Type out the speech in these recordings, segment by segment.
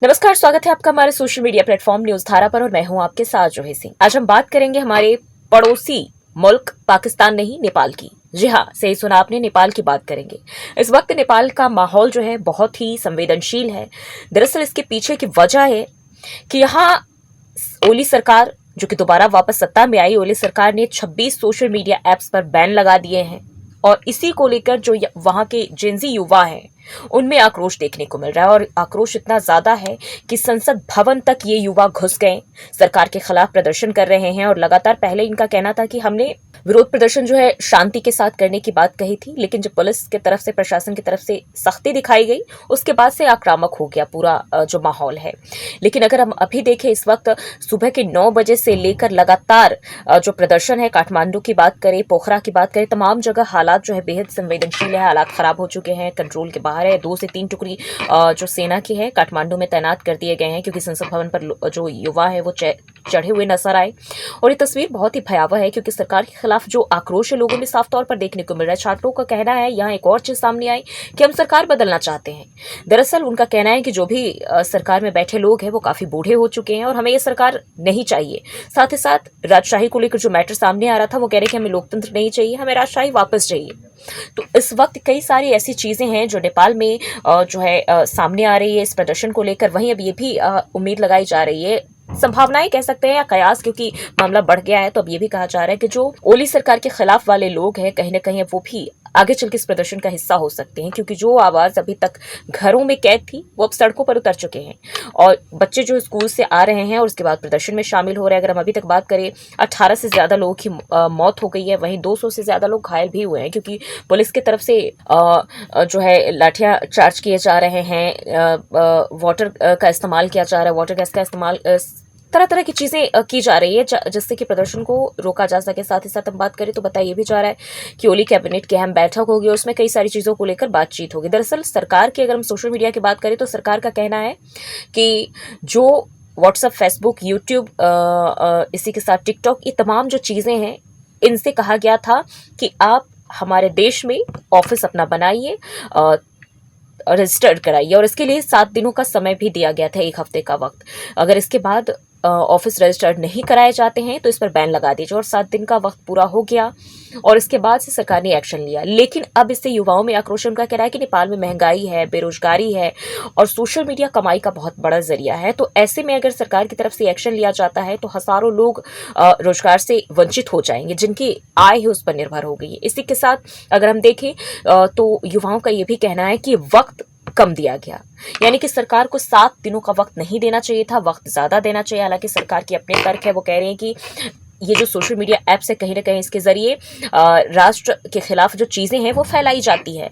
नमस्कार, स्वागत है आपका हमारे सोशल मीडिया प्लेटफॉर्म न्यूज धारा पर और मैं हूं आपके साथ जोही सिंह। आज हम बात करेंगे हमारे पड़ोसी मुल्क पाकिस्तान नहीं, नेपाल की। जी हाँ, सही सुना आपने, नेपाल की बात करेंगे। इस वक्त नेपाल का माहौल जो है बहुत ही संवेदनशील है। दरअसल इसके पीछे की वजह है कि यहाँ ओली सरकार जो कि दोबारा वापस सत्ता में आई, ओली सरकार ने 26 सोशल मीडिया एप्स पर बैन लगा दिए हैं और इसी को लेकर जो वहां के जेंजी युवा हैं उनमें आक्रोश देखने को मिल रहा है। और आक्रोश इतना ज्यादा है कि संसद भवन तक ये युवा घुस गए, सरकार के खिलाफ प्रदर्शन कर रहे हैं। और लगातार पहले इनका कहना था कि हमने विरोध प्रदर्शन जो है शांति के साथ करने की बात कही थी, लेकिन जब पुलिस की तरफ से, प्रशासन की तरफ से सख्ती दिखाई गई, उसके बाद से आक्रामक हो गया पूरा जो माहौल है। लेकिन अगर हम अभी देखें, इस वक्त सुबह के 9 बजे से लेकर लगातार जो प्रदर्शन है, काठमांडू की बात करें, पोखरा की बात करें, तमाम जगह हालात जो है बेहद संवेदनशील है, हालात खराब हो चुके हैं, कंट्रोल के बाहर है। 2 से 3 टुकड़ी जो सेना की है काठमांडू में तैनात कर दिए गए हैं, क्योंकि संसद भवन पर जो युवा है वो चढ़े हुए नजर आए। और ये तस्वीर बहुत ही भयावह है, क्योंकि सरकार के खिलाफ जो आक्रोश है लोगों में साफ तौर पर देखने को मिल रहा है। छात्रों का कहना है, यहाँ एक और चीज सामने आई कि हम सरकार बदलना चाहते हैं। दरअसल उनका कहना है कि जो भी सरकार में बैठे लोग हैं वो काफी बूढ़े हो चुके हैं और हमें ये सरकार नहीं चाहिए। साथ ही साथ राजशाही को लेकर जो मैटर सामने आ रहा था, वो कह रहे कि हमें लोकतंत्र नहीं चाहिए, हमें राजशाही वापस चाहिए। तो इस वक्त कई सारी ऐसी चीजें हैं जो नेपाल में जो है सामने आ रही है इस प्रदर्शन को लेकर। वहीं अब ये भी उम्मीद लगाई जा रही है, संभावनाएं कह सकते हैं या कयास, क्योंकि मामला बढ़ गया है, तो अब ये भी कहा जा रहा है कि जो ओली सरकार के खिलाफ वाले लोग हैं कहीं ना कहीं वो भी आगे चल के इस प्रदर्शन का हिस्सा हो सकते हैं, क्योंकि जो आवाज अभी तक घरों में कैद थी वो अब सड़कों पर उतर चुके हैं। और बच्चे जो स्कूल से आ रहे हैं और उसके बाद प्रदर्शन में शामिल हो रहे हैं। अगर हम अभी तक बात करें, 18 से ज्यादा लोगों की मौत हो गई है, वहीं 200 से ज्यादा लोग घायल भी हुए हैं, क्योंकि पुलिस की तरफ से जो है लाठियां चार्ज किए जा रहे हैं, वाटर का इस्तेमाल किया जा रहा है, वाटर गैस का इस्तेमाल, तरह तरह की चीजें की जा रही है जिससे कि प्रदर्शन को रोका जा सके। साथ ही साथ हम बात करें तो बताया भी जा रहा है कि ओली कैबिनेट की अहम बैठक होगी और उसमें कई सारी चीजों को लेकर बातचीत होगी। दरअसल सरकार की अगर हम सोशल मीडिया की बात करें तो सरकार का कहना है कि जो व्हाट्सएप, फेसबुक, यूट्यूब, इसी के साथ टिकटॉक, ये तमाम जो चीजें हैं, इनसे कहा गया था कि आप हमारे देश में ऑफिस अपना बनाइए, रजिस्टर्ड कराइए, और इसके लिए 7 दिनों का समय भी दिया गया था, 1 हफ्ते का वक्त। अगर इसके बाद ऑफिस रजिस्टर्ड नहीं कराए जाते हैं तो इस पर बैन लगा दीजिए। और 7 दिन का वक्त पूरा हो गया और इसके बाद से सरकार ने एक्शन लिया। लेकिन अब इससे युवाओं में आक्रोश उनका कह रहा है कि नेपाल में महंगाई है, बेरोजगारी है और सोशल मीडिया कमाई का बहुत बड़ा जरिया है। तो ऐसे में अगर सरकार की तरफ से एक्शन लिया जाता है तो हजारों लोग रोजगार से वंचित हो जाएंगे, जिनकी आय है उस पर निर्भर हो गई है। इसी के साथ अगर हम देखें तो युवाओं का यह भी कहना है कि वक्त कम दिया गया, यानी कि सरकार को 7 दिनों का वक्त नहीं देना चाहिए था, वक्त ज्यादा देना चाहिए। हालांकि सरकार की अपने तर्क है, वो कह रहे हैं कि ये जो सोशल मीडिया ऐप्स है कहीं ना कहीं इसके जरिए राष्ट्र के खिलाफ जो चीजें हैं वो फैलाई जाती है।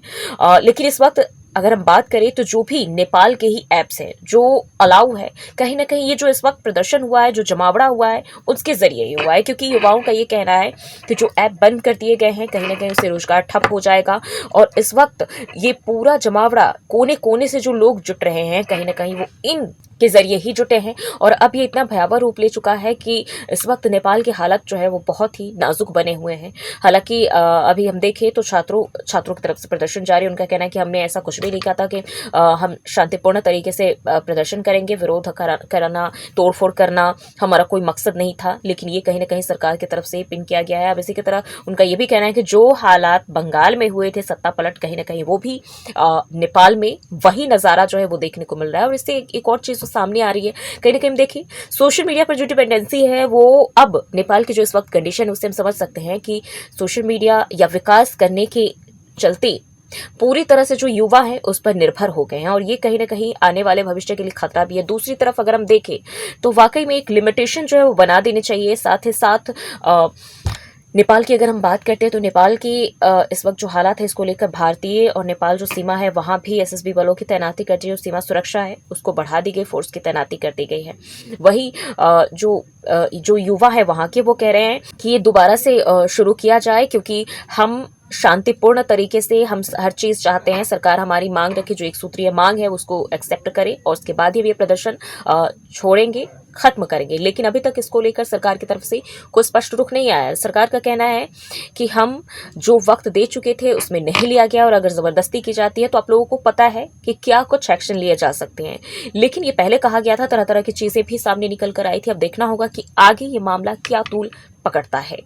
लेकिन इस वक्त अगर हम बात करें तो जो भी नेपाल के ही ऐप्स है जो अलाउ है, कहीं ना कहीं ये जो इस वक्त प्रदर्शन हुआ है, जो जमावड़ा हुआ है, उसके जरिए ये हुआ है। क्योंकि युवाओं का ये कहना है कि जो ऐप बंद कर दिए गए हैं कहीं ना कहीं उससे रोजगार ठप हो जाएगा। और इस वक्त ये पूरा जमावड़ा कोने कोने से जो लोग जुट रहे हैं कहीं ना कहीं वो इन के जरिए ही जुटे हैं। और अब ये इतना भयावह रूप ले चुका है कि इस वक्त नेपाल की हालत जो है वो बहुत ही नाजुक बने हुए हैं। हालांकि अभी हम देखें तो छात्रों की तरफ से प्रदर्शन जारी। उनका कहना है कि हमने ऐसा कुछ भी नहीं कहा था कि हम शांतिपूर्ण तरीके से प्रदर्शन करेंगे, विरोध करना, तोड़फोड़ करना हमारा कोई मकसद नहीं था। लेकिन ये कहीं ना कहीं सरकार की तरफ से पिन किया गया है। अब इसी की तरह उनका ये भी कहना है कि जो हालात बंगाल में हुए थे, सत्ता पलट, कहीं ना कहीं वो भी नेपाल में वही नजारा जो है वो देखने को मिल रहा है। और इससे एक और चीज सामने आ रही है, कहीं ना कहीं देखिए सोशल मीडिया पर जो डिपेंडेंसी है वो अब नेपाल की जो इस वक्त कंडीशन है उससे हम समझ सकते हैं कि सोशल मीडिया या विकास करने के चलते पूरी तरह से जो युवा है उस पर निर्भर हो गए हैं। और ये कहीं ना कहीं आने वाले भविष्य के लिए खतरा भी है। दूसरी तरफ अगर हम देखें तो वाकई में एक लिमिटेशन जो है वो बना देनी चाहिए। साथ ही साथ नेपाल की अगर हम बात करते हैं तो नेपाल की इस वक्त जो हालात है इसको लेकर भारतीय और नेपाल जो सीमा है वहां भी एसएसबी बलों की तैनाती कर दी है। सीमा सुरक्षा है उसको बढ़ा दी गई, फोर्स की तैनाती कर दी गई है। वही जो युवा है वहां के वो कह रहे हैं कि ये दोबारा से शुरू किया जाए, क्योंकि हम शांतिपूर्ण तरीके से हम हर चीज चाहते हैं, सरकार हमारी मांग रखे, जो एक सूत्रीय मांग है उसको एक्सेप्ट करे और उसके बाद ही ये प्रदर्शन छोड़ेंगे, खत्म करेंगे। लेकिन अभी तक इसको लेकर सरकार की तरफ से कोई स्पष्ट रुख नहीं आया है। सरकार का कहना है कि हम जो वक्त दे चुके थे उसमें नहीं लिया गया, और अगर जबरदस्ती की जाती है तो आप लोगों को पता है कि क्या कुछ एक्शन लिए जा सकते हैं। लेकिन ये पहले कहा गया था, तरह तरह की चीजें भी सामने निकल कर आई थी। अब देखना होगा कि आगे ये मामला क्या तूल पकड़ता है।